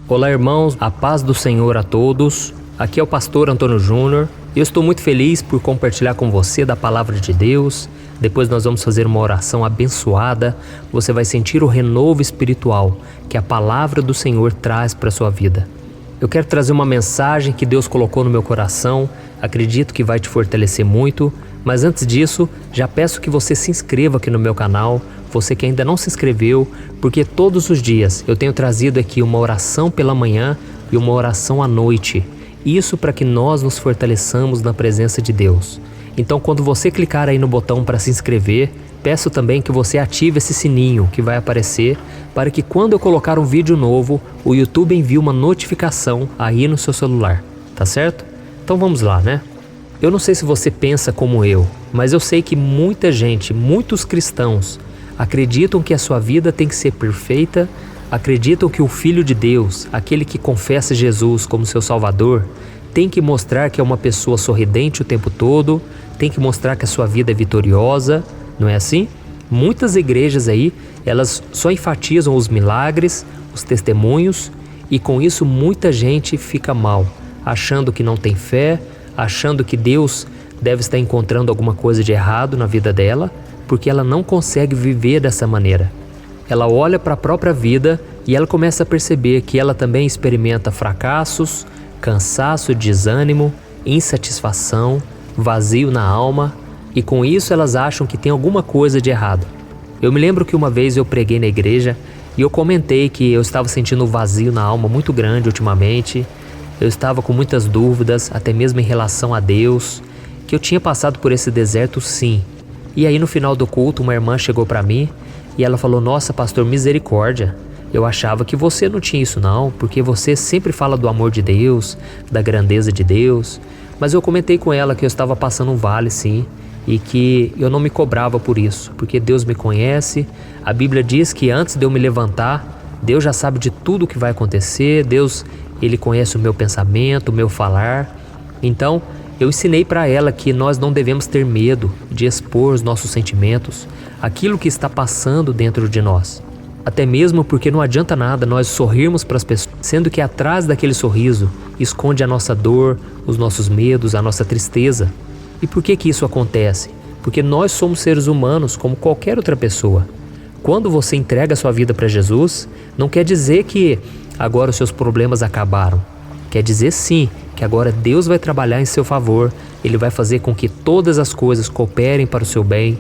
Olá, irmãos, a paz do Senhor a todos. Aqui é o pastor Antônio Júnior. Eu estou muito feliz por compartilhar com você da palavra de Deus. Depois nós vamos fazer uma oração abençoada. Você vai sentir o renovo espiritual que a palavra do Senhor traz para a sua vida. Eu quero trazer uma mensagem que Deus colocou no meu coração. Acredito que vai te fortalecer muito. Mas antes disso, já peço que você se inscreva aqui no meu canal. Você que ainda não se inscreveu, porque todos os dias eu tenho trazido aqui uma oração pela manhã e uma oração à noite. Isso para que nós nos fortaleçamos na presença de Deus. Então, quando você clicar aí no botão para se inscrever, peço também que você ative esse sininho que vai aparecer para que quando eu colocar um vídeo novo, o YouTube envie uma notificação aí no seu celular, tá certo? Então vamos lá, né? Eu não sei se você pensa como eu, mas eu sei que muita gente, muitos cristãos, acreditam que a sua vida tem que ser perfeita, acreditam que o Filho de Deus, aquele que confessa Jesus como seu Salvador, tem que mostrar que é uma pessoa sorridente o tempo todo, tem que mostrar que a sua vida é vitoriosa, não é assim? Muitas igrejas aí, elas só enfatizam os milagres, os testemunhos, e com isso muita gente fica mal, achando que não tem fé, achando que Deus deve estar encontrando alguma coisa de errado na vida dela, porque ela não consegue viver dessa maneira. Ela olha para a própria vida e ela começa a perceber que ela também experimenta fracassos, cansaço, desânimo, insatisfação, vazio na alma, e com isso elas acham que tem alguma coisa de errado. Eu me lembro que uma vez eu preguei na igreja e eu comentei que eu estava sentindo um vazio na alma muito grande ultimamente. Eu estava com muitas dúvidas, até mesmo em relação a Deus, que eu tinha passado por esse deserto sim. E aí no final do culto uma irmã chegou para mim e ela falou: "Nossa, pastor, misericórdia, eu achava que você não tinha isso não, porque você sempre fala do amor de Deus, da grandeza de Deus." Mas eu comentei com ela que eu estava passando um vale sim, e que eu não me cobrava por isso, porque Deus me conhece. A Bíblia diz que antes de eu me levantar, Deus já sabe de tudo o que vai acontecer, Deus, Ele conhece o meu pensamento, o meu falar. Então, eu ensinei para ela que nós não devemos ter medo de expor os nossos sentimentos, aquilo que está passando dentro de nós. Até mesmo porque não adianta nada nós sorrirmos para as pessoas, sendo que atrás daquele sorriso esconde a nossa dor, os nossos medos, a nossa tristeza. E por que isso acontece? Porque nós somos seres humanos como qualquer outra pessoa. Quando você entrega a sua vida para Jesus, não quer dizer que agora os seus problemas acabaram. Quer dizer sim, que agora Deus vai trabalhar em seu favor, Ele vai fazer com que todas as coisas cooperem para o seu bem.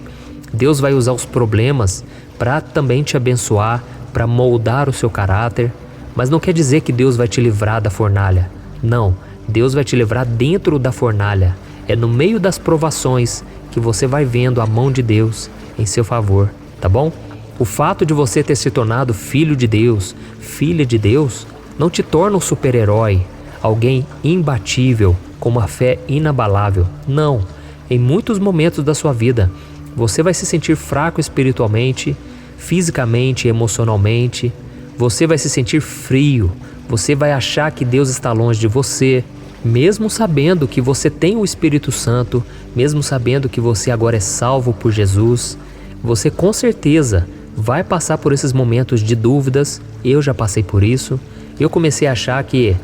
Deus vai usar os problemas para também te abençoar, para moldar o seu caráter. Mas não quer dizer que Deus vai te livrar da fornalha. Não, Deus vai te livrar dentro da fornalha. É no meio das provações que você vai vendo a mão de Deus em seu favor, tá bom? O fato de você ter se tornado filho de Deus, filha de Deus, não te torna um super-herói, alguém imbatível, com uma fé inabalável. Não, em muitos momentos da sua vida, você vai se sentir fraco espiritualmente, fisicamente, emocionalmente. Você vai se sentir frio, você vai achar que Deus está longe de você, mesmo sabendo que você tem o Espírito Santo, mesmo sabendo que você agora é salvo por Jesus. Você com certeza vai passar por esses momentos de dúvidas. Eu já passei por isso. Eu comecei a achar que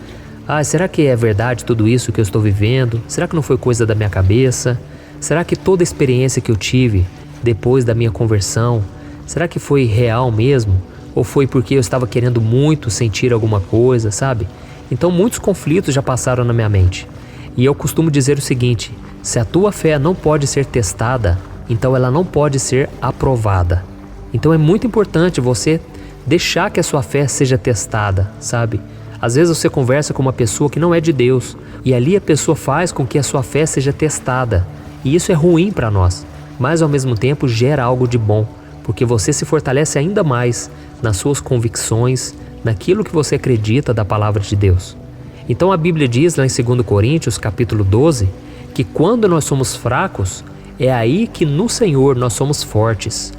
será que é verdade tudo isso que eu estou vivendo? Será que não foi coisa da minha cabeça? Será que toda a experiência que eu tive depois da minha conversão, será que foi real mesmo? Ou foi porque eu estava querendo muito sentir alguma coisa, sabe? Então muitos conflitos já passaram na minha mente. E eu costumo dizer o seguinte: se a tua fé não pode ser testada, então ela não pode ser aprovada. Então é muito importante você deixar que a sua fé seja testada, sabe? Às vezes você conversa com uma pessoa que não é de Deus, e ali a pessoa faz com que a sua fé seja testada. E isso é ruim para nós, mas ao mesmo tempo gera algo de bom, porque você se fortalece ainda mais nas suas convicções, naquilo que você acredita da palavra de Deus. Então a Bíblia diz lá em 2 Coríntios capítulo 12, que quando nós somos fracos, é aí que no Senhor nós somos fortes.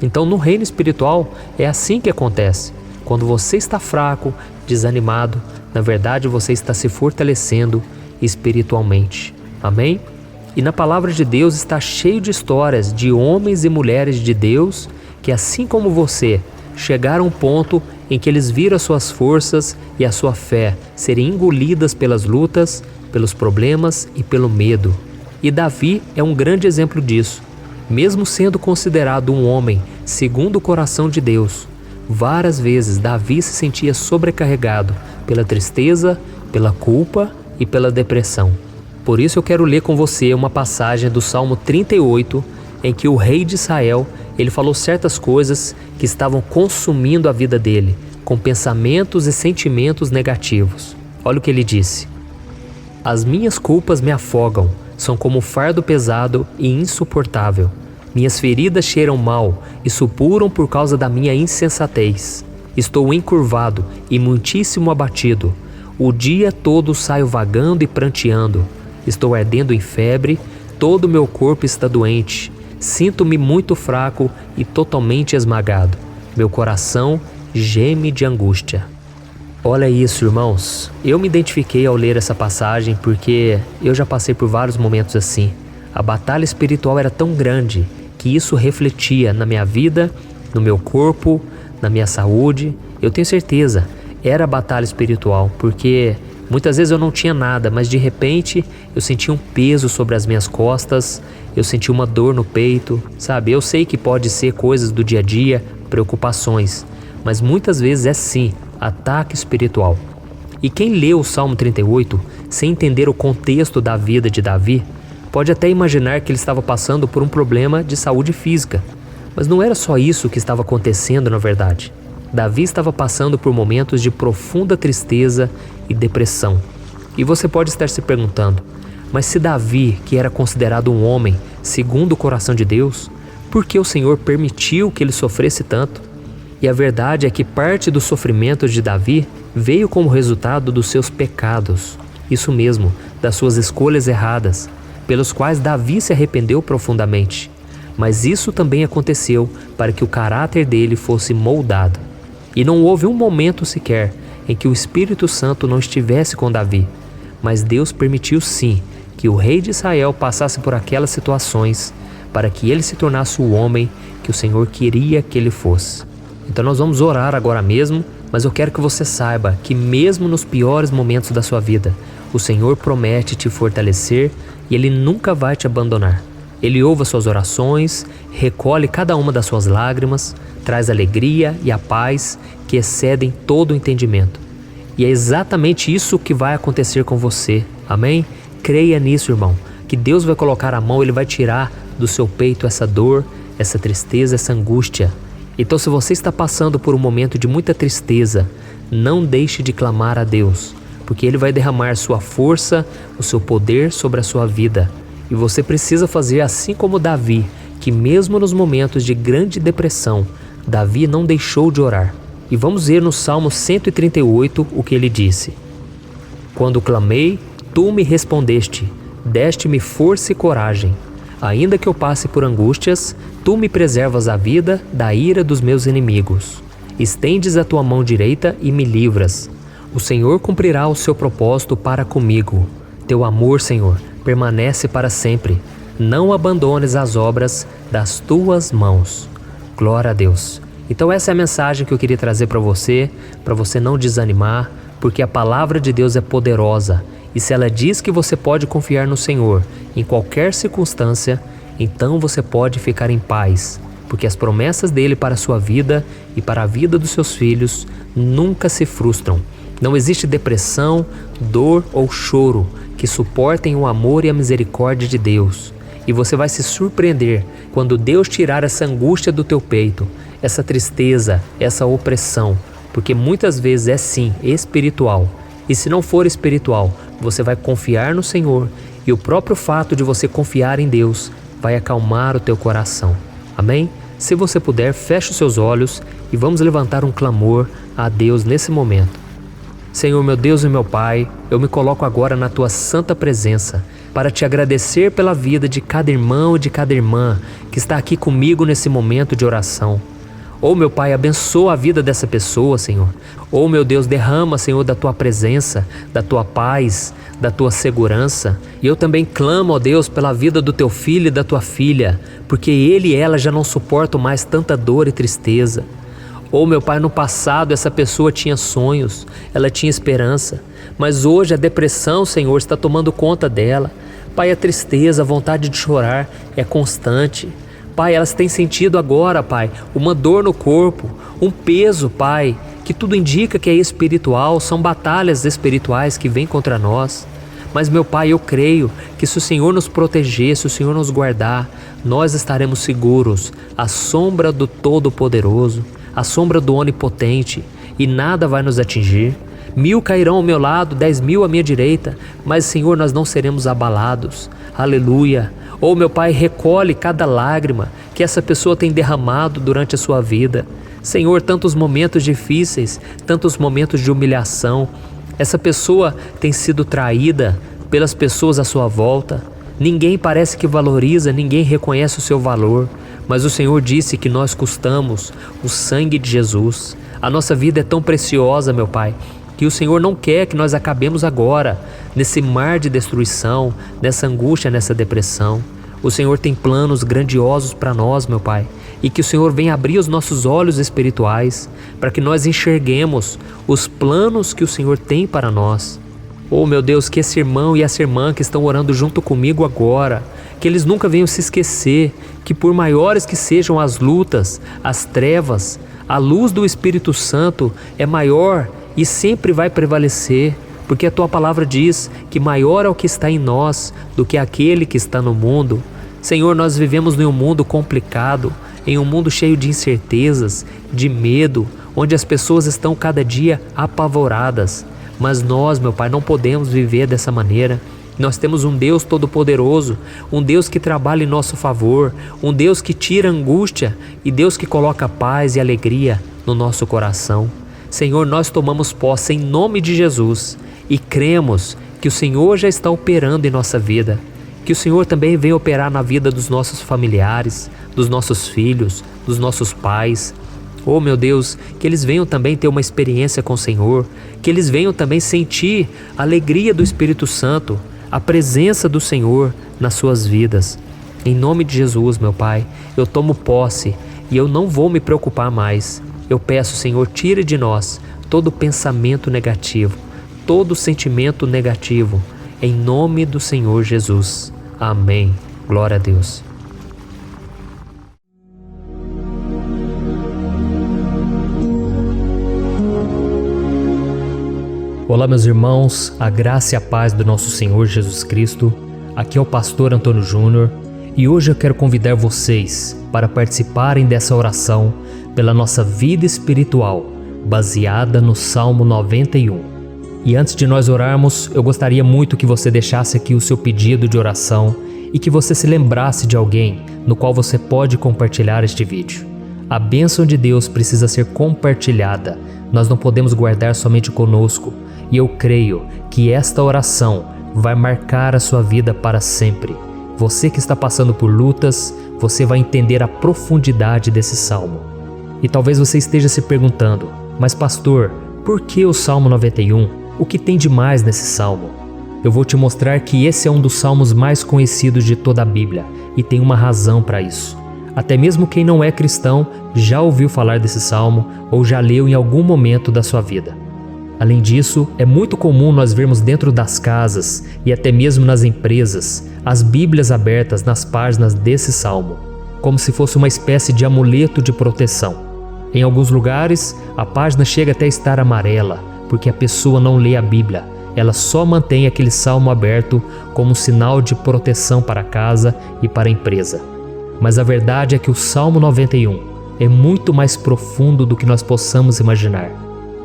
Então no reino espiritual é assim que acontece. Quando você está fraco, desanimado, na verdade você está se fortalecendo espiritualmente. Amém? E na palavra de Deus está cheio de histórias de homens e mulheres de Deus que, assim como você, chegaram a um ponto em que eles viram as suas forças e a sua fé serem engolidas pelas lutas, pelos problemas e pelo medo. E Davi é um grande exemplo disso. Mesmo sendo considerado um homem segundo o coração de Deus, várias vezes Davi se sentia sobrecarregado pela tristeza, pela culpa e pela depressão. Por isso eu quero ler com você uma passagem do Salmo 38, em que o rei de Israel, ele falou certas coisas que estavam consumindo a vida dele, com pensamentos e sentimentos negativos. Olha o que ele disse: as minhas culpas me afogam, são como um fardo pesado e insuportável. Minhas feridas cheiram mal e supuram por causa da minha insensatez. Estou encurvado e muitíssimo abatido. O dia todo saio vagando e pranteando. Estou ardendo em febre, todo o meu corpo está doente. Sinto-me muito fraco e totalmente esmagado. Meu coração geme de angústia. Olha isso, irmãos. Eu me identifiquei ao ler essa passagem porque eu já passei por vários momentos assim. A batalha espiritual era tão grande que isso refletia na minha vida, no meu corpo, na minha saúde. Eu tenho certeza, era batalha espiritual, porque muitas vezes eu não tinha nada, mas de repente eu sentia um peso sobre as minhas costas, eu sentia uma dor no peito, sabe? Eu sei que pode ser coisas do dia a dia, preocupações, mas muitas vezes é sim, ataque espiritual. E quem lê o Salmo 38 sem entender o contexto da vida de Davi, pode até imaginar que ele estava passando por um problema de saúde física. Mas não era só isso que estava acontecendo na verdade. Davi estava passando por momentos de profunda tristeza e depressão. E você pode estar se perguntando, mas se Davi, que era considerado um homem segundo o coração de Deus, por que o Senhor permitiu que ele sofresse tanto? E a verdade é que parte do sofrimento de Davi veio como resultado dos seus pecados. Isso mesmo, das suas escolhas erradas, pelos quais Davi se arrependeu profundamente. Mas isso também aconteceu para que o caráter dele fosse moldado. E não houve um momento sequer em que o Espírito Santo não estivesse com Davi. Mas Deus permitiu sim que o rei de Israel passasse por aquelas situações para que ele se tornasse o homem que o Senhor queria que ele fosse. Então nós vamos orar agora mesmo, mas eu quero que você saiba que mesmo nos piores momentos da sua vida, o Senhor promete te fortalecer e Ele nunca vai te abandonar. Ele ouve as suas orações, recolhe cada uma das suas lágrimas, traz a alegria e a paz que excedem todo o entendimento. E é exatamente isso que vai acontecer com você, amém? Creia nisso, irmão, que Deus vai colocar a mão, Ele vai tirar do seu peito essa dor, essa tristeza, essa angústia. Então, se você está passando por um momento de muita tristeza, não deixe de clamar a Deus, porque Ele vai derramar sua força, o seu poder sobre a sua vida. E você precisa fazer assim como Davi, que mesmo nos momentos de grande depressão, Davi não deixou de orar. E vamos ver no Salmo 138 o que ele disse: quando clamei, tu me respondeste, deste-me força e coragem. Ainda que eu passe por angústias, tu me preservas a vida da ira dos meus inimigos. Estendes a tua mão direita e me livras. O Senhor cumprirá o seu propósito para comigo. Teu amor, Senhor, permanece para sempre. Não abandones as obras das tuas mãos. Glória a Deus. Então essa é a mensagem que eu queria trazer para você não desanimar, porque a palavra de Deus é poderosa. E se ela diz que você pode confiar no Senhor em qualquer circunstância, então você pode ficar em paz, porque as promessas dele para a sua vida e para a vida dos seus filhos nunca se frustram. Não existe depressão, dor ou choro que suportem o amor e a misericórdia de Deus. E você vai se surpreender quando Deus tirar essa angústia do teu peito, essa tristeza, essa opressão, porque muitas vezes é sim espiritual. E se não for espiritual, você vai confiar no Senhor e o próprio fato de você confiar em Deus vai acalmar o teu coração. Amém? Se você puder, feche os seus olhos e vamos levantar um clamor a Deus nesse momento. Senhor, meu Deus e meu Pai, eu me coloco agora na tua santa presença para te agradecer pela vida de cada irmão e de cada irmã que está aqui comigo nesse momento de oração. Oh, meu Pai, abençoa a vida dessa pessoa, Senhor. Oh, meu Deus, derrama, Senhor, da Tua presença, da Tua paz, da Tua segurança. E eu também clamo, ó Deus, pela vida do Teu filho e da Tua filha, porque ele e ela já não suportam mais tanta dor e tristeza. Oh, meu Pai, no passado essa pessoa tinha sonhos, ela tinha esperança, mas hoje a depressão, Senhor, está tomando conta dela. Pai, a tristeza, a vontade de chorar é constante. Pai, elas têm sentido agora, Pai, uma dor no corpo, um peso, Pai, que tudo indica que é espiritual, são batalhas espirituais que vêm contra nós. Mas, meu Pai, eu creio que se o Senhor nos proteger, se o Senhor nos guardar, nós estaremos seguros à sombra do Todo-Poderoso, à sombra do Onipotente, e nada vai nos atingir. 1000 cairão ao meu lado, 10.000 à minha direita, mas, Senhor, nós não seremos abalados. Aleluia! Oh, meu Pai, recolhe cada lágrima que essa pessoa tem derramado durante a sua vida. Senhor, tantos momentos difíceis, tantos momentos de humilhação. Essa pessoa tem sido traída pelas pessoas à sua volta. Ninguém parece que valoriza, ninguém reconhece o seu valor. Mas o Senhor disse que nós custamos o sangue de Jesus. A nossa vida é tão preciosa, meu Pai, que o Senhor não quer que nós acabemos agora nesse mar de destruição, nessa angústia, nessa depressão. O Senhor tem planos grandiosos para nós, meu Pai, e que o Senhor venha abrir os nossos olhos espirituais para que nós enxerguemos os planos que o Senhor tem para nós. Oh, meu Deus, que esse irmão e essa irmã que estão orando junto comigo agora, que eles nunca venham se esquecer que por maiores que sejam as lutas, as trevas, a luz do Espírito Santo é maior e sempre vai prevalecer, porque a Tua palavra diz que maior é o que está em nós do que aquele que está no mundo. Senhor, nós vivemos em um mundo complicado, em um mundo cheio de incertezas, de medo, onde as pessoas estão cada dia apavoradas. Mas nós, meu Pai, não podemos viver dessa maneira. Nós temos um Deus todo-poderoso, um Deus que trabalha em nosso favor, um Deus que tira a angústia e Deus que coloca paz e alegria no nosso coração. Senhor, nós tomamos posse em nome de Jesus e cremos que o Senhor já está operando em nossa vida, que o Senhor também vem operar na vida dos nossos familiares, dos nossos filhos, dos nossos pais. Oh, meu Deus, que eles venham também ter uma experiência com o Senhor, que eles venham também sentir a alegria do Espírito Santo, a presença do Senhor nas suas vidas. Em nome de Jesus, meu Pai, eu tomo posse e eu não vou me preocupar mais. Eu peço, Senhor, tire de nós todo pensamento negativo, todo sentimento negativo, em nome do Senhor Jesus. Amém. Glória a Deus. Olá, meus irmãos, a graça e a paz do nosso Senhor Jesus Cristo. Aqui é o pastor Antônio Júnior e hoje eu quero convidar vocês para participarem dessa oração pela nossa vida espiritual, baseada no Salmo 91. E antes de nós orarmos, eu gostaria muito que você deixasse aqui o seu pedido de oração e que você se lembrasse de alguém no qual você pode compartilhar este vídeo. A bênção de Deus precisa ser compartilhada, nós não podemos guardar somente conosco. E eu creio que esta oração vai marcar a sua vida para sempre. Você que está passando por lutas, você vai entender a profundidade desse salmo. E talvez você esteja se perguntando, mas pastor, por que o Salmo 91? O que tem de mais nesse salmo? Eu vou te mostrar que esse é um dos salmos mais conhecidos de toda a Bíblia e tem uma razão para isso. Até mesmo quem não é cristão já ouviu falar desse salmo ou já leu em algum momento da sua vida. Além disso, é muito comum nós vermos dentro das casas e até mesmo nas empresas as Bíblias abertas nas páginas desse salmo, como se fosse uma espécie de amuleto de proteção. Em alguns lugares, a página chega até a estar amarela, porque a pessoa não lê a Bíblia, ela só mantém aquele salmo aberto como um sinal de proteção para a casa e para a empresa. Mas a verdade é que o Salmo 91 é muito mais profundo do que nós possamos imaginar.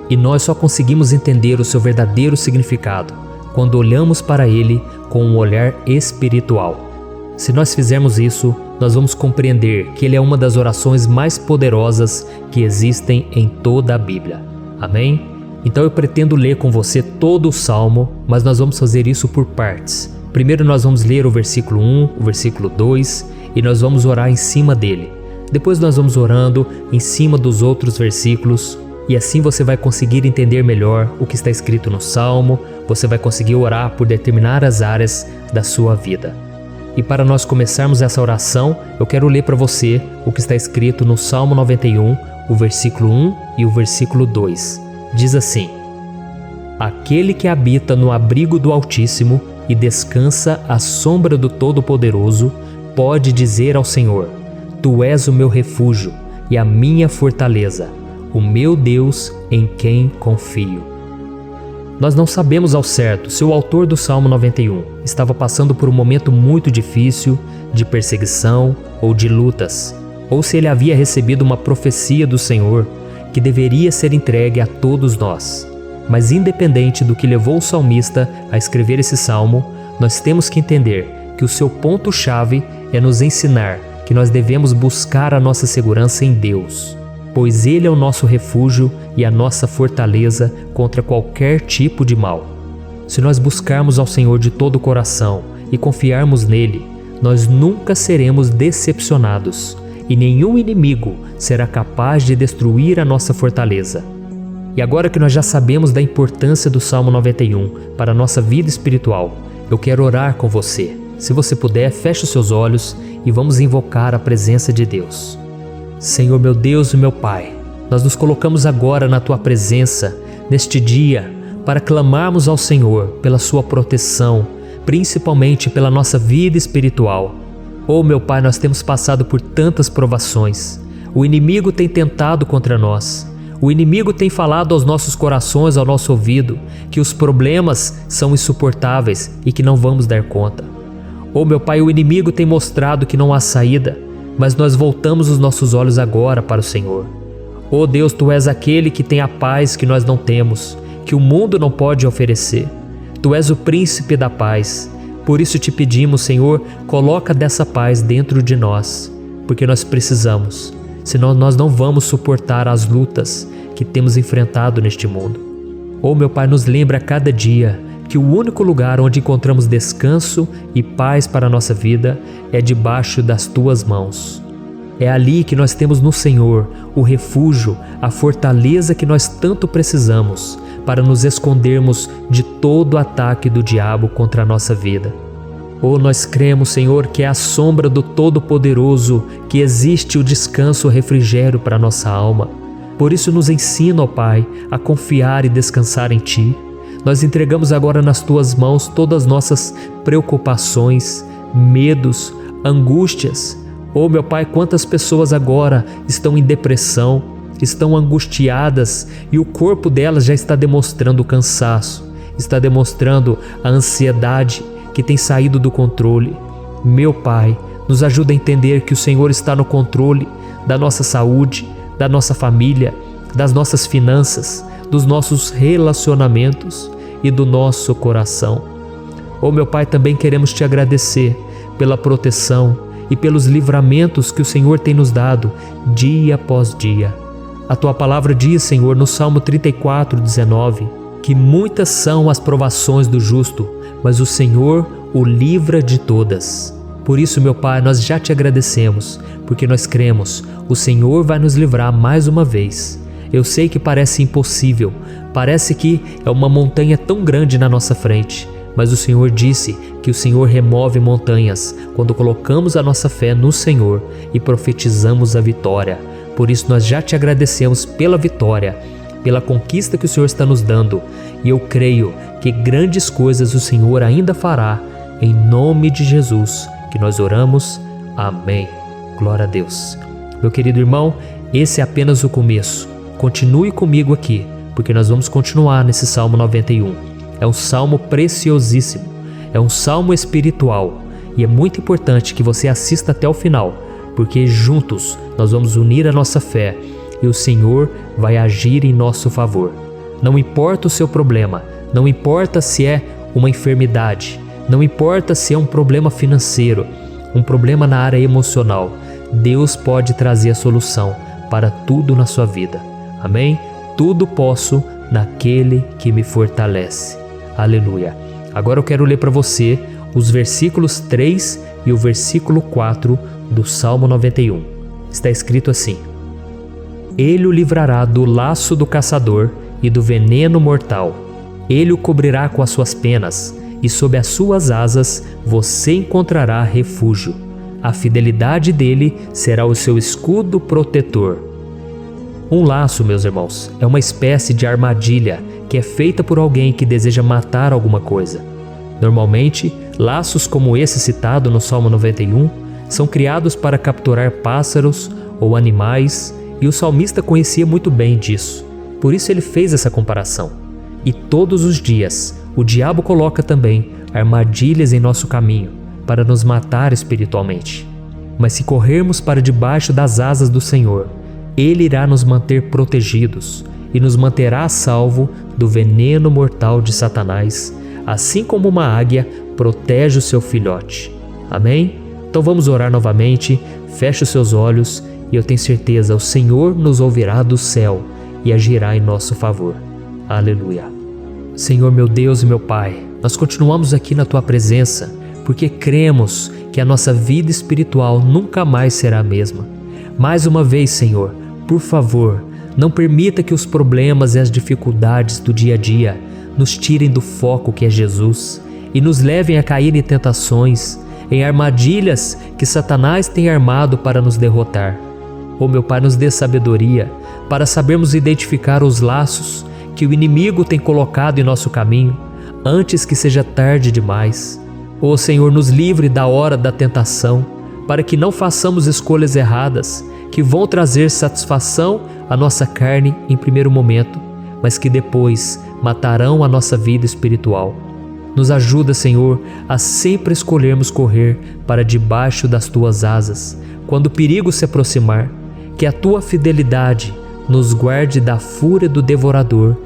E nós só conseguimos entender o seu verdadeiro significado quando olhamos para ele com um olhar espiritual. Se nós fizermos isso, nós vamos compreender que ele é uma das orações mais poderosas que existem em toda a Bíblia. Amém? Então eu pretendo ler com você todo o Salmo, mas nós vamos fazer isso por partes. Primeiro nós vamos ler o versículo 1, o versículo 2 e nós vamos orar em cima dele. Depois nós vamos orando em cima dos outros versículos. E assim você vai conseguir entender melhor o que está escrito no Salmo, você vai conseguir orar por determinadas áreas da sua vida. E para nós começarmos essa oração, eu quero ler para você o que está escrito no Salmo 91, o versículo 1 e o versículo 2. Diz assim: Aquele que habita no abrigo do Altíssimo e descansa à sombra do Todo-Poderoso, pode dizer ao Senhor: Tu és o meu refúgio e a minha fortaleza, o meu Deus em quem confio. Nós não sabemos ao certo se o autor do Salmo 91 estava passando por um momento muito difícil, de perseguição ou de lutas, ou se ele havia recebido uma profecia do Senhor que deveria ser entregue a todos nós. Mas independente do que levou o salmista a escrever esse salmo, nós temos que entender que o seu ponto-chave é nos ensinar que nós devemos buscar a nossa segurança em Deus, pois Ele é o nosso refúgio e a nossa fortaleza contra qualquer tipo de mal. Se nós buscarmos ao Senhor de todo o coração e confiarmos nele, nós nunca seremos decepcionados e nenhum inimigo será capaz de destruir a nossa fortaleza. E agora que nós já sabemos da importância do Salmo 91 para a nossa vida espiritual, eu quero orar com você. Se você puder, feche os seus olhos e vamos invocar a presença de Deus. Senhor meu Deus e meu Pai, nós nos colocamos agora na Tua presença, neste dia, para clamarmos ao Senhor pela Sua proteção, principalmente pela nossa vida espiritual. Oh meu Pai, nós temos passado por tantas provações. O inimigo tem tentado contra nós. O inimigo tem falado aos nossos corações, ao nosso ouvido, que os problemas são insuportáveis e que não vamos dar conta. Oh meu Pai, o inimigo tem mostrado que não há saída, mas nós voltamos os nossos olhos agora para o Senhor. Oh Deus, Tu és aquele que tem a paz que nós não temos, que o mundo não pode oferecer. Tu és o príncipe da paz. Por isso te pedimos, Senhor, coloca dessa paz dentro de nós, porque nós precisamos. Senão nós não vamos suportar as lutas que temos enfrentado neste mundo. Oh meu Pai, nos lembra a cada dia que o único lugar onde encontramos descanso e paz para a nossa vida é debaixo das Tuas mãos. É ali que nós temos no Senhor o refúgio, a fortaleza que nós tanto precisamos para nos escondermos de todo ataque do diabo contra a nossa vida. Oh, nós cremos, Senhor, que é à sombra do Todo-Poderoso que existe o descanso, o refrigério para a nossa alma. Por isso nos ensina, ó Pai, a confiar e descansar em Ti. Nós entregamos agora nas Tuas mãos todas as nossas preocupações, medos, angústias. Oh, meu Pai, quantas pessoas agora estão em depressão, estão angustiadas e o corpo delas já está demonstrando cansaço, está demonstrando a ansiedade que tem saído do controle. Meu Pai, nos ajuda a entender que o Senhor está no controle da nossa saúde, da nossa família, das nossas finanças, dos nossos relacionamentos e do nosso coração. Oh meu Pai, também queremos Te agradecer pela proteção e pelos livramentos que o Senhor tem nos dado dia após dia. A Tua palavra diz, Senhor, no Salmo 34:19, que muitas são as provações do justo, mas o Senhor o livra de todas. Por isso, meu Pai, nós já Te agradecemos, porque nós cremos, o Senhor vai nos livrar mais uma vez. Eu sei que parece impossível, parece que é uma montanha tão grande na nossa frente, mas o Senhor disse que o Senhor remove montanhas quando colocamos a nossa fé no Senhor e profetizamos a vitória. Por isso nós já Te agradecemos pela vitória, pela conquista que o Senhor está nos dando, e eu creio que grandes coisas o Senhor ainda fará, em nome de Jesus, que nós oramos. Amém. Glória a Deus. Meu querido irmão, esse é apenas o começo. Continue comigo aqui, porque nós vamos continuar nesse Salmo 91. É um salmo preciosíssimo, é um salmo espiritual, e é muito importante que você assista até o final, porque juntos nós vamos unir a nossa fé e o Senhor vai agir em nosso favor. Não importa o seu problema, não importa se é uma enfermidade, não importa se é um problema financeiro, um problema na área emocional, Deus pode trazer a solução para tudo na sua vida. Amém? Tudo posso naquele que me fortalece. Aleluia. Agora eu quero ler para você os versículos 3 e o versículo 4 do Salmo 91. Está escrito assim: Ele o livrará do laço do caçador e do veneno mortal. Ele o cobrirá com as suas penas, e sob as suas asas você encontrará refúgio. A fidelidade dele será o seu escudo protetor. Um laço, meus irmãos, é uma espécie de armadilha que é feita por alguém que deseja matar alguma coisa. Normalmente, laços como esse citado no Salmo 91 são criados para capturar pássaros ou animais, e o salmista conhecia muito bem disso. Por isso ele fez essa comparação. E todos os dias, o diabo coloca também armadilhas em nosso caminho para nos matar espiritualmente. Mas se corrermos para debaixo das asas do Senhor, Ele irá nos manter protegidos e nos manterá a salvo do veneno mortal de Satanás, assim como uma águia protege o seu filhote. Amém? Então vamos orar novamente, feche os seus olhos e eu tenho certeza, o Senhor nos ouvirá do céu e agirá em nosso favor. Aleluia. Senhor meu Deus e meu Pai, nós continuamos aqui na Tua presença porque cremos que a nossa vida espiritual nunca mais será a mesma. Mais uma vez, Senhor, por favor, não permita que os problemas e as dificuldades do dia a dia nos tirem do foco que é Jesus e nos levem a cair em tentações, em armadilhas que Satanás tem armado para nos derrotar. Oh meu Pai, nos dê sabedoria para sabermos identificar os laços que o inimigo tem colocado em nosso caminho antes que seja tarde demais. Oh Senhor, nos livre da hora da tentação, para que não façamos escolhas erradas que vão trazer satisfação à nossa carne em primeiro momento, mas que depois matarão a nossa vida espiritual. Nos ajuda, Senhor, a sempre escolhermos correr para debaixo das Tuas asas, quando o perigo se aproximar, que a Tua fidelidade nos guarde da fúria do devorador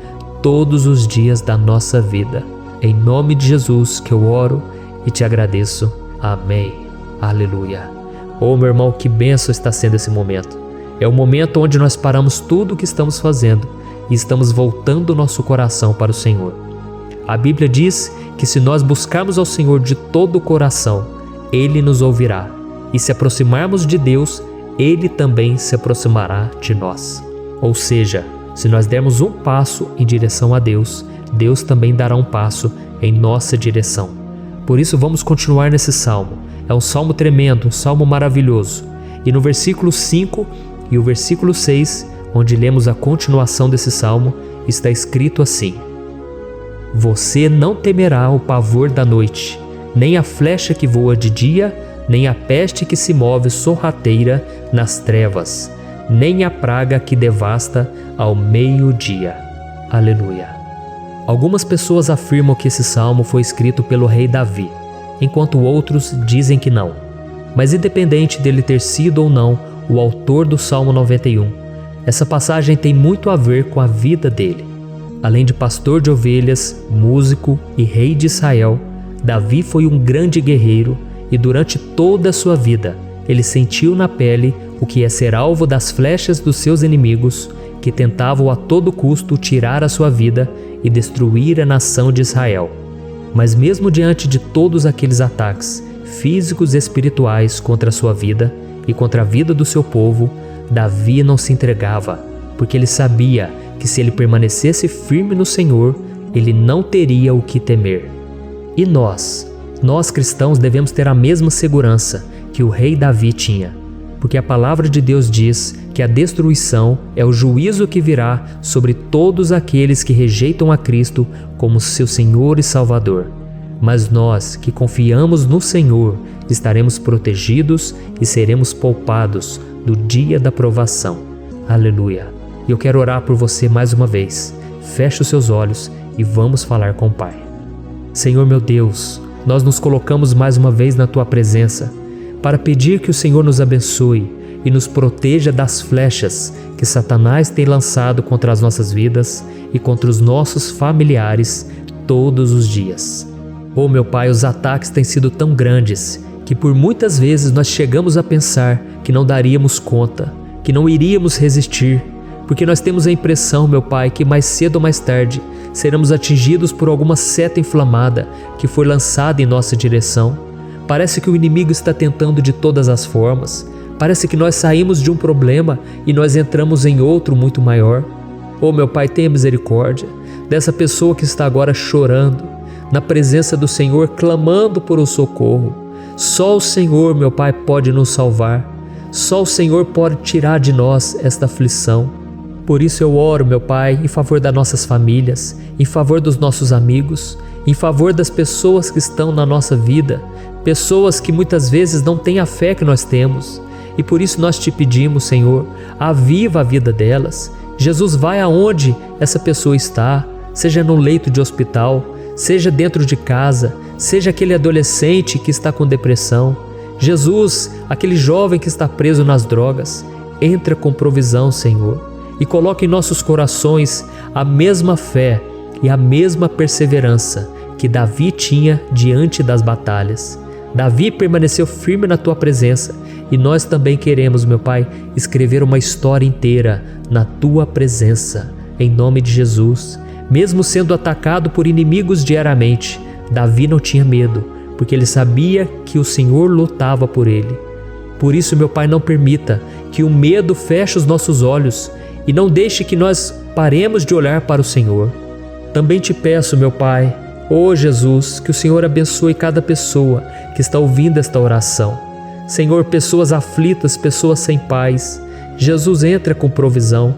todos os dias da nossa vida. Em nome de Jesus que eu oro e te agradeço. Amém. Aleluia. Oh, meu irmão, que bênção está sendo esse momento. É o momento onde nós paramos tudo o que estamos fazendo e estamos voltando o nosso coração para o Senhor. A Bíblia diz que se nós buscarmos ao Senhor de todo o coração, Ele nos ouvirá. E se aproximarmos de Deus, Ele também se aproximará de nós. Ou seja, se nós dermos um passo em direção a Deus, Deus também dará um passo em nossa direção. Por isso vamos continuar nesse salmo. É um salmo tremendo, um salmo maravilhoso. E no versículo 5 e o versículo 6, onde lemos a continuação desse salmo, está escrito assim: Você não temerá o pavor da noite, nem a flecha que voa de dia, nem a peste que se move sorrateira nas trevas, nem a praga que devasta ao meio-dia. Aleluia. Algumas pessoas afirmam que esse salmo foi escrito pelo rei Davi, enquanto outros dizem que não. Mas independente dele ter sido ou não o autor do Salmo 91, essa passagem tem muito a ver com a vida dele. Além de pastor de ovelhas, músico e rei de Israel, Davi foi um grande guerreiro e durante toda a sua vida ele sentiu na pele o que é ser alvo das flechas dos seus inimigos que tentavam a todo custo tirar a sua vida e destruir a nação de Israel. Mas mesmo diante de todos aqueles ataques físicos e espirituais contra a sua vida e contra a vida do seu povo, Davi não se entregava, porque ele sabia que se ele permanecesse firme no Senhor, ele não teria o que temer. E nós cristãos devemos ter a mesma segurança que o rei Davi tinha, porque a palavra de Deus diz que a destruição é o juízo que virá sobre todos aqueles que rejeitam a Cristo como seu Senhor e Salvador. Mas nós que confiamos no Senhor estaremos protegidos e seremos poupados do dia da provação. Aleluia. E eu quero orar por você mais uma vez. Feche os seus olhos e vamos falar com o Pai. Senhor meu Deus, nós nos colocamos mais uma vez na Tua presença para pedir que o Senhor nos abençoe e nos proteja das flechas que Satanás tem lançado contra as nossas vidas e contra os nossos familiares todos os dias. Oh meu Pai, os ataques têm sido tão grandes que por muitas vezes nós chegamos a pensar que não daríamos conta, que não iríamos resistir, porque nós temos a impressão, meu Pai, que mais cedo ou mais tarde seremos atingidos por alguma seta inflamada que foi lançada em nossa direção. Parece que o inimigo está tentando de todas as formas. Parece que nós saímos de um problema e nós entramos em outro muito maior. Oh meu Pai, tenha misericórdia dessa pessoa que está agora chorando, na presença do Senhor, clamando por um socorro. Só o Senhor, meu Pai, pode nos salvar. Só o Senhor pode tirar de nós esta aflição. Por isso eu oro, meu Pai, em favor das nossas famílias, em favor dos nossos amigos, em favor das pessoas que estão na nossa vida, pessoas que muitas vezes não têm a fé que nós temos. E por isso nós te pedimos, Senhor, aviva a vida delas. Jesus, vai aonde essa pessoa está, seja no leito de hospital, seja dentro de casa, seja aquele adolescente que está com depressão. Jesus, aquele jovem que está preso nas drogas, entra com provisão, Senhor, e coloca em nossos corações a mesma fé e a mesma perseverança que Davi tinha diante das batalhas. Davi permaneceu firme na tua presença e nós também queremos, meu Pai, escrever uma história inteira na tua presença, em nome de Jesus. Mesmo sendo atacado por inimigos diariamente, Davi não tinha medo, porque ele sabia que o Senhor lutava por ele. Por isso, meu Pai, não permita que o medo feche os nossos olhos e não deixe que nós paremos de olhar para o Senhor. Também te peço, meu Pai, ó Jesus, que o Senhor abençoe cada pessoa que está ouvindo esta oração. Senhor, pessoas aflitas, pessoas sem paz. Jesus, entra com provisão.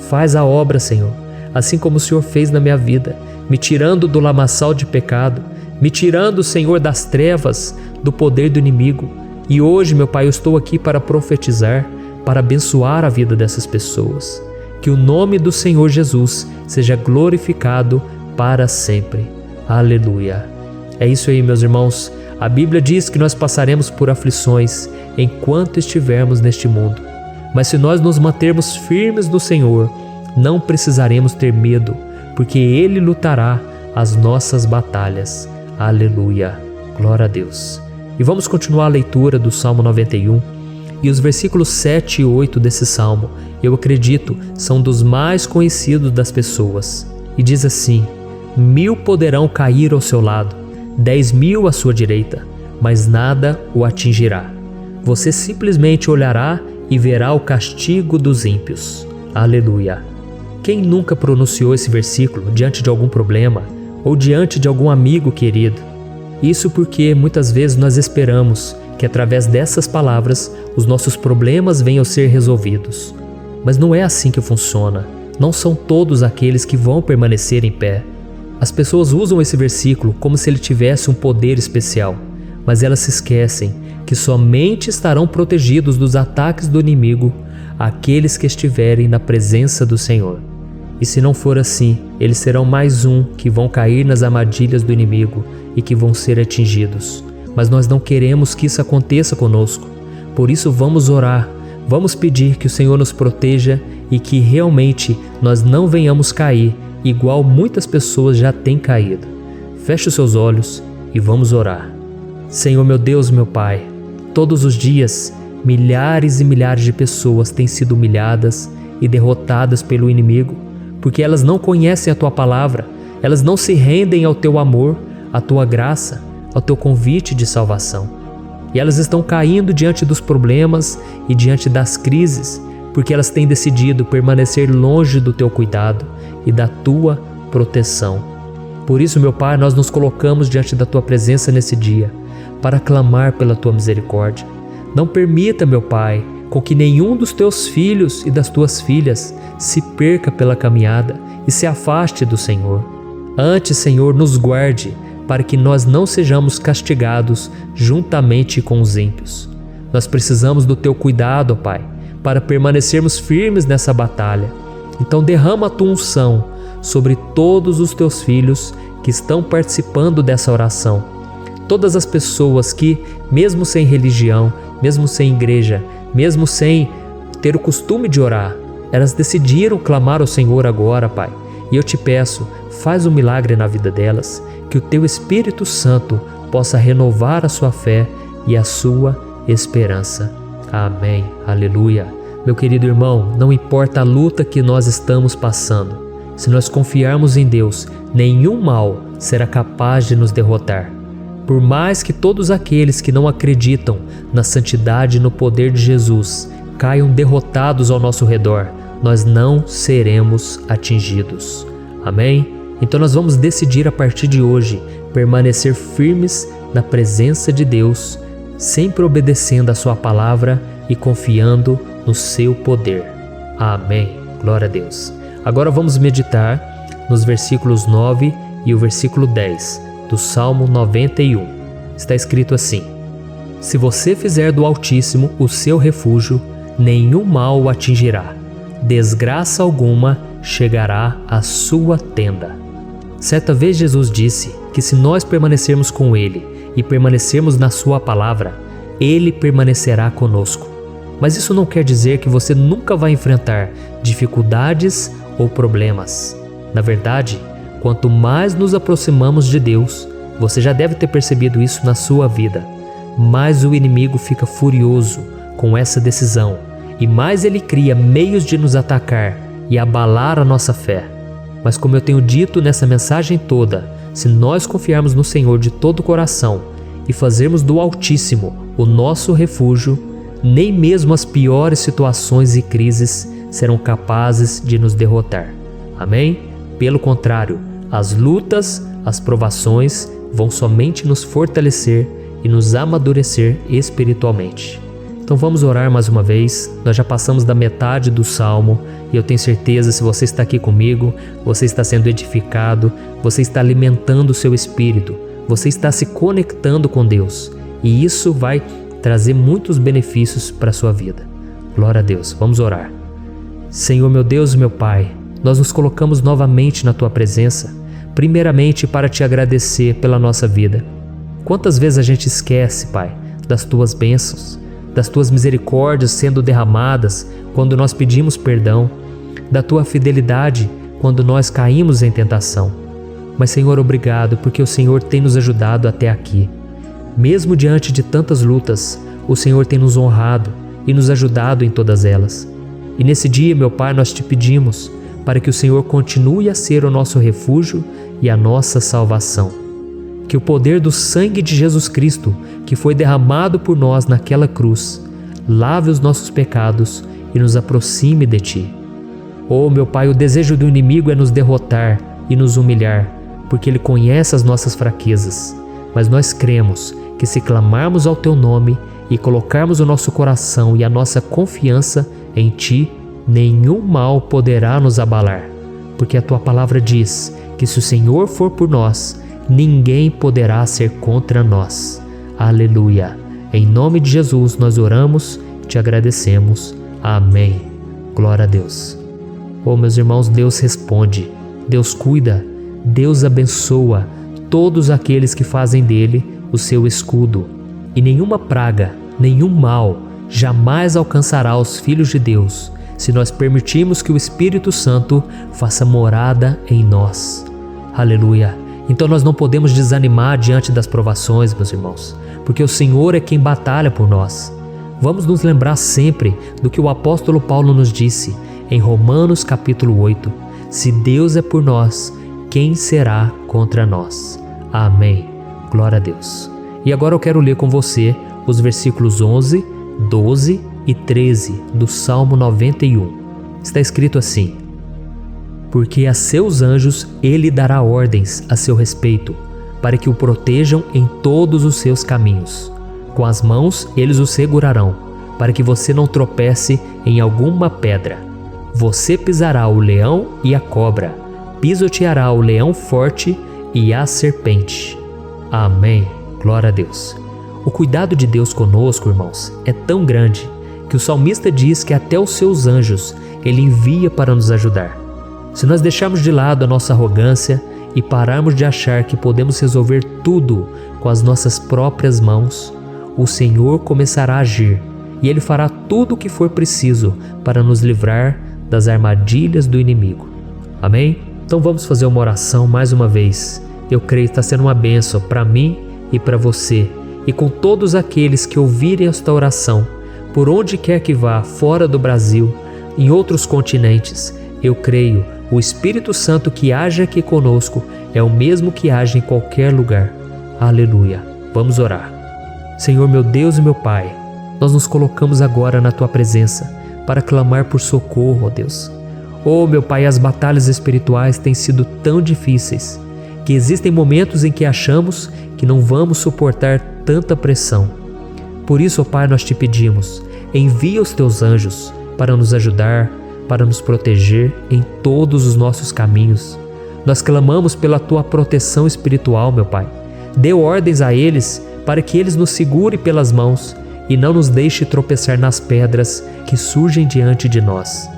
Faz a obra, Senhor, assim como o Senhor fez na minha vida, me tirando do lamaçal de pecado, me tirando, Senhor, das trevas, do poder do inimigo. E hoje, meu Pai, eu estou aqui para profetizar, para abençoar a vida dessas pessoas. Que o nome do Senhor Jesus seja glorificado para sempre. Aleluia. É isso aí, meus irmãos. A Bíblia diz que nós passaremos por aflições enquanto estivermos neste mundo. Mas se nós nos mantermos firmes no Senhor, não precisaremos ter medo, porque Ele lutará as nossas batalhas. Aleluia. Glória a Deus. E vamos continuar a leitura do Salmo 91. E os versículos 7 e 8 desse salmo, eu acredito, são dos mais conhecidos das pessoas. E diz assim: 1000 poderão cair ao seu lado, 10.000 à sua direita, mas nada o atingirá. Você simplesmente olhará e verá o castigo dos ímpios. Aleluia. Quem nunca pronunciou esse versículo diante de algum problema ou diante de algum amigo querido? Isso porque muitas vezes nós esperamos que através dessas palavras os nossos problemas venham a ser resolvidos. Mas não é assim que funciona. Não são todos aqueles que vão permanecer em pé. As pessoas usam esse versículo como se ele tivesse um poder especial, mas elas se esquecem que somente estarão protegidos dos ataques do inimigo aqueles que estiverem na presença do Senhor. E se não for assim, eles serão mais um que vão cair nas armadilhas do inimigo e que vão ser atingidos. Mas nós não queremos que isso aconteça conosco. Por isso vamos orar, vamos pedir que o Senhor nos proteja e que realmente nós não venhamos cair igual muitas pessoas já têm caído. Feche os seus olhos e vamos orar. Senhor, meu Deus, meu Pai, todos os dias milhares e milhares de pessoas têm sido humilhadas e derrotadas pelo inimigo, porque elas não conhecem a Tua palavra, elas não se rendem ao Teu amor, à Tua graça, ao Teu convite de salvação. E elas estão caindo diante dos problemas e diante das crises, porque elas têm decidido permanecer longe do Teu cuidado e da Tua proteção. Por isso, meu Pai, nós nos colocamos diante da Tua presença nesse dia, para clamar pela Tua misericórdia. Não permita, meu Pai, com que nenhum dos Teus filhos e das Tuas filhas se perca pela caminhada e se afaste do Senhor. Antes, Senhor, nos guarde, para que nós não sejamos castigados juntamente com os ímpios. Nós precisamos do Teu cuidado, Pai, para permanecermos firmes nessa batalha. Então derrama a Tua unção sobre todos os Teus filhos que estão participando dessa oração. Todas as pessoas que, mesmo sem religião, mesmo sem igreja, mesmo sem ter o costume de orar, elas decidiram clamar ao Senhor agora, Pai. E eu te peço, faz um milagre na vida delas, que o Teu Espírito Santo possa renovar a sua fé e a sua esperança. Amém. Aleluia. Meu querido irmão, não importa a luta que nós estamos passando, se nós confiarmos em Deus, nenhum mal será capaz de nos derrotar. Por mais que todos aqueles que não acreditam na santidade e no poder de Jesus caiam derrotados ao nosso redor, nós não seremos atingidos. Amém? Então nós vamos decidir a partir de hoje permanecer firmes na presença de Deus, sempre obedecendo a Sua palavra e confiando no Seu poder. Amém. Glória a Deus. Agora vamos meditar nos versículos 9 e o versículo 10 do Salmo 91. Está escrito assim: Se você fizer do Altíssimo o seu refúgio, nenhum mal o atingirá, desgraça alguma chegará à sua tenda. Certa vez Jesus disse que se nós permanecermos com Ele e permanecermos na sua palavra, Ele permanecerá conosco. Mas isso não quer dizer que você nunca vai enfrentar dificuldades ou problemas. Na verdade, quanto mais nos aproximamos de Deus, você já deve ter percebido isso na sua vida, mais o inimigo fica furioso com essa decisão e mais ele cria meios de nos atacar e abalar a nossa fé. Mas como eu tenho dito nessa mensagem toda, se nós confiarmos no Senhor de todo o coração e fazermos do Altíssimo o nosso refúgio, nem mesmo as piores situações e crises serão capazes de nos derrotar. Amém? Pelo contrário, as lutas, as provações vão somente nos fortalecer e nos amadurecer espiritualmente. Então vamos orar mais uma vez. Nós já passamos da metade do Salmo e eu tenho certeza, se você está aqui comigo, você está sendo edificado, você está alimentando o seu espírito, você está se conectando com Deus e isso vai trazer muitos benefícios para a sua vida. Glória a Deus. Vamos orar. Senhor meu Deus e meu Pai, nós nos colocamos novamente na Tua presença, primeiramente para Te agradecer pela nossa vida. Quantas vezes a gente esquece, Pai, das Tuas bênçãos, das Tuas misericórdias sendo derramadas quando nós pedimos perdão, da Tua fidelidade quando nós caímos em tentação. Mas, Senhor, obrigado, porque o Senhor tem nos ajudado até aqui. Mesmo diante de tantas lutas, o Senhor tem nos honrado e nos ajudado em todas elas. E nesse dia, meu Pai, nós Te pedimos para que o Senhor continue a ser o nosso refúgio e a nossa salvação. Que o poder do sangue de Jesus Cristo, que foi derramado por nós naquela cruz, lave os nossos pecados e nos aproxime de Ti. Oh, meu Pai, o desejo do inimigo é nos derrotar e nos humilhar, porque ele conhece as nossas fraquezas. Mas nós cremos que se clamarmos ao Teu nome e colocarmos o nosso coração e a nossa confiança em Ti, nenhum mal poderá nos abalar, porque a Tua palavra diz que se o Senhor for por nós, ninguém poderá ser contra nós. Aleluia! Em nome de Jesus nós oramos, Te agradecemos. Amém. Glória a Deus. Oh, meus irmãos, Deus responde, Deus cuida, Deus abençoa todos aqueles que fazem dele o seu escudo. E nenhuma praga, nenhum mal jamais alcançará os filhos de Deus, se nós permitirmos que o Espírito Santo faça morada em nós. Aleluia! Então nós não podemos desanimar diante das provações, meus irmãos, porque o Senhor é quem batalha por nós. Vamos nos lembrar sempre do que o apóstolo Paulo nos disse em Romanos capítulo 8. Se Deus é por nós, quem será contra nós? Amém. Glória a Deus. E agora eu quero ler com você os versículos 11, 12 e 13 do Salmo 91. Está escrito assim: Porque a seus anjos ele dará ordens a seu respeito, para que o protejam em todos os seus caminhos. Com as mãos eles o segurarão, para que você não tropece em alguma pedra. Você pisará o leão e a cobra, pisoteará o leão forte e a serpente. Amém. Glória a Deus. O cuidado de Deus conosco, irmãos, é tão grande que o salmista diz que até os seus anjos ele envia para nos ajudar. Se nós deixarmos de lado a nossa arrogância e pararmos de achar que podemos resolver tudo com as nossas próprias mãos, o Senhor começará a agir e Ele fará tudo o que for preciso para nos livrar das armadilhas do inimigo. Amém? Então vamos fazer uma oração mais uma vez. Eu creio que está sendo uma bênção para mim e para você, e com todos aqueles que ouvirem esta oração, por onde quer que vá, fora do Brasil, em outros continentes. Eu creio, o Espírito Santo que age aqui conosco é o mesmo que age em qualquer lugar. Aleluia. Vamos orar. Senhor meu Deus e meu Pai, nós nos colocamos agora na Tua presença para clamar por socorro, ó Deus. Oh, meu Pai, as batalhas espirituais têm sido tão difíceis que existem momentos em que achamos que não vamos suportar tanta pressão. Por isso, ó Pai, nós Te pedimos, envia os Teus anjos para nos ajudar, para nos proteger em todos os nossos caminhos. Nós clamamos pela Tua proteção espiritual, meu Pai. Dê ordens a eles para que eles nos segurem pelas mãos e não nos deixe tropeçar nas pedras que surgem diante de nós.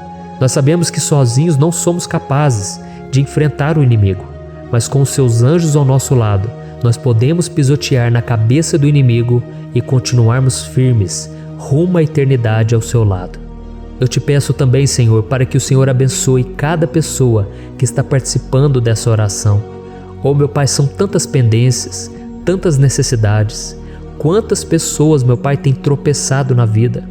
Nós sabemos que sozinhos não somos capazes de enfrentar o inimigo, mas com os Seus anjos ao nosso lado, nós podemos pisotear na cabeça do inimigo e continuarmos firmes rumo à eternidade ao Seu lado. Eu te peço também, Senhor, para que o Senhor abençoe cada pessoa que está participando dessa oração. Oh, meu Pai, são tantas pendências, tantas necessidades. Quantas pessoas, meu Pai, têm tropeçado na vida.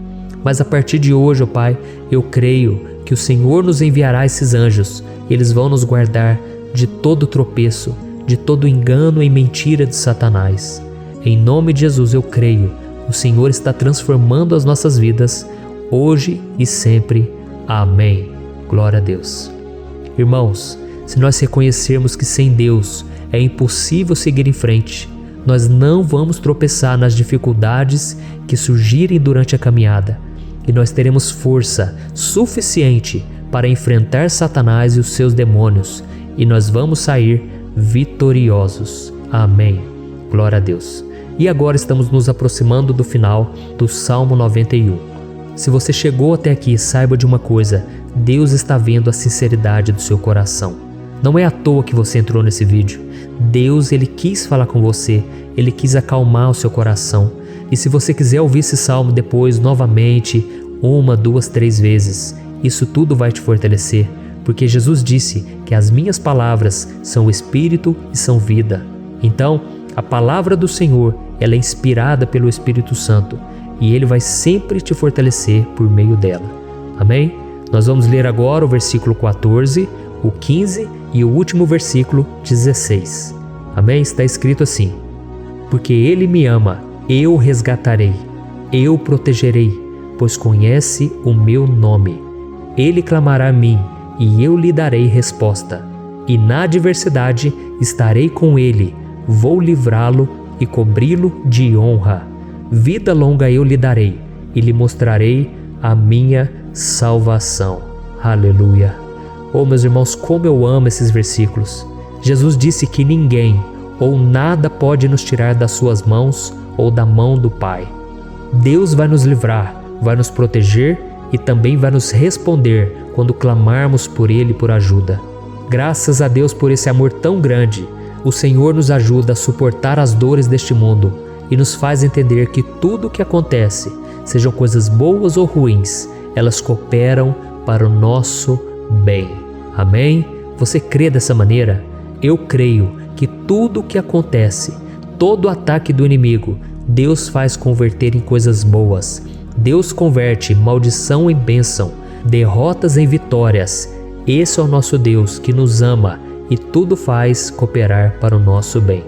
Mas a partir de hoje, ó Pai, eu creio que o Senhor nos enviará esses anjos. Eles vão nos guardar de todo tropeço, de todo engano e mentira de Satanás. Em nome de Jesus eu creio. O Senhor está transformando as nossas vidas, hoje e sempre. Amém. Glória a Deus. Irmãos, se nós reconhecermos que sem Deus é impossível seguir em frente, nós não vamos tropeçar nas dificuldades que surgirem durante a caminhada, e nós teremos força suficiente para enfrentar Satanás e os seus demônios, e nós vamos sair vitoriosos. Amém. Glória a Deus. E agora estamos nos aproximando do final do Salmo 91. Se você chegou até aqui, saiba de uma coisa: Deus está vendo a sinceridade do seu coração. Não é à toa que você entrou nesse vídeo. Deus, Ele quis falar com você, Ele quis acalmar o seu coração. E se você quiser ouvir esse salmo depois, novamente, 1, 2, 3 vezes, isso tudo vai te fortalecer, porque Jesus disse que as minhas palavras são espírito e são vida. Então, a palavra do Senhor, ela é inspirada pelo Espírito Santo, e Ele vai sempre te fortalecer por meio dela. Amém? Nós vamos ler agora o versículo 14, o 15 e o último versículo 16. Amém? Está escrito assim: porque Ele me ama, eu o resgatarei, eu o protegerei, pois conhece o meu nome. Ele clamará a mim, e eu lhe darei resposta. E na adversidade estarei com ele, vou livrá-lo e cobri-lo de honra. Vida longa eu lhe darei, e lhe mostrarei a minha salvação. Aleluia! Oh, meus irmãos, como eu amo esses versículos. Jesus disse que ninguém ou nada pode nos tirar das suas mãos ou da mão do Pai. Deus vai nos livrar, vai nos proteger e também vai nos responder quando clamarmos por Ele por ajuda. Graças a Deus por esse amor tão grande, o Senhor nos ajuda a suportar as dores deste mundo e nos faz entender que tudo o que acontece, sejam coisas boas ou ruins, elas cooperam para o nosso bem. Amém? Você crê dessa maneira? Eu creio que tudo o que acontece, todo ataque do inimigo, Deus faz converter em coisas boas. Deus converte maldição em bênção, derrotas em vitórias. Esse é o nosso Deus que nos ama e tudo faz cooperar para o nosso bem.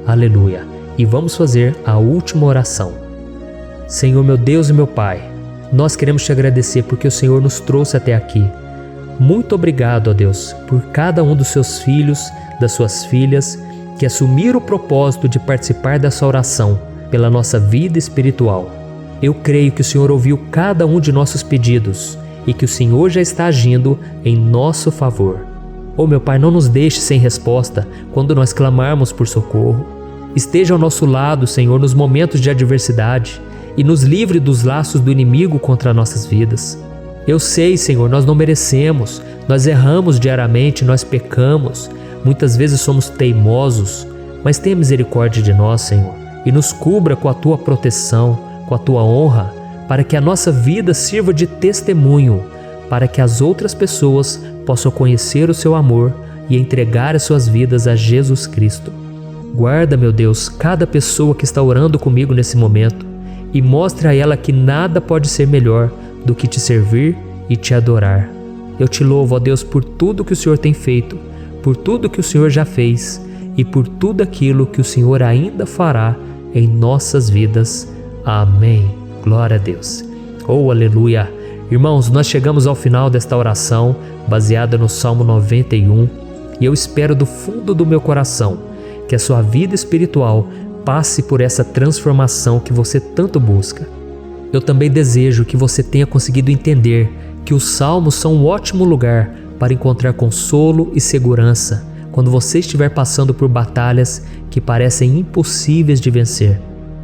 Aleluia! E vamos fazer a última oração. Senhor, meu Deus e meu Pai, nós queremos te agradecer porque o Senhor nos trouxe até aqui. Muito obrigado, ó Deus, por cada um dos seus filhos, das suas filhas, que assumiram o propósito de participar dessa oração pela nossa vida espiritual. Eu creio que o Senhor ouviu cada um de nossos pedidos e que o Senhor já está agindo em nosso favor. Oh, meu Pai, não nos deixe sem resposta quando nós clamarmos por socorro. Esteja ao nosso lado, Senhor, nos momentos de adversidade e nos livre dos laços do inimigo contra nossas vidas. Eu sei, Senhor, nós não merecemos, nós erramos diariamente, nós pecamos, muitas vezes somos teimosos, mas tenha misericórdia de nós, Senhor, e nos cubra com a Tua proteção, com a Tua honra, para que a nossa vida sirva de testemunho, para que as outras pessoas possam conhecer o Seu amor e entregar as suas vidas a Jesus Cristo. Guarda, meu Deus, cada pessoa que está orando comigo nesse momento e mostre a ela que nada pode ser melhor do que te servir e te adorar. Eu te louvo, ó Deus, por tudo que o Senhor tem feito, por tudo que o Senhor já fez e por tudo aquilo que o Senhor ainda fará em nossas vidas. Amém. Glória a Deus. Oh, aleluia. Irmãos, nós chegamos ao final desta oração baseada no Salmo 91 e eu espero do fundo do meu coração que a sua vida espiritual passe por essa transformação que você tanto busca. Eu também desejo que você tenha conseguido entender que os salmos são um ótimo lugar para encontrar consolo e segurança quando você estiver passando por batalhas que parecem impossíveis de vencer.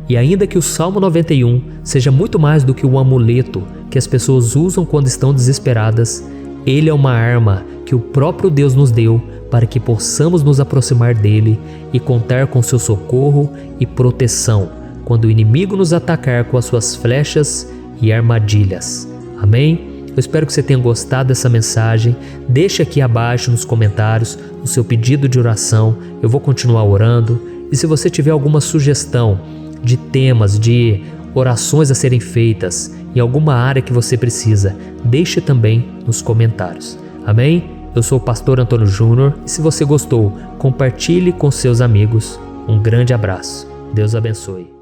E ainda que o Salmo 91 seja muito mais do que um amuleto que as pessoas usam quando estão desesperadas, ele é uma arma que o próprio Deus nos deu para que possamos nos aproximar dele e contar com seu socorro e proteção quando o inimigo nos atacar com as suas flechas e armadilhas. Amém? Eu espero que você tenha gostado dessa mensagem. Deixe aqui abaixo nos comentários o seu pedido de oração. Eu vou continuar orando. E se você tiver alguma sugestão de temas, de orações a serem feitas em alguma área que você precisa, deixe também nos comentários. Amém? Eu sou o pastor Antônio Júnior e se você gostou, compartilhe com seus amigos. Um grande abraço. Deus abençoe.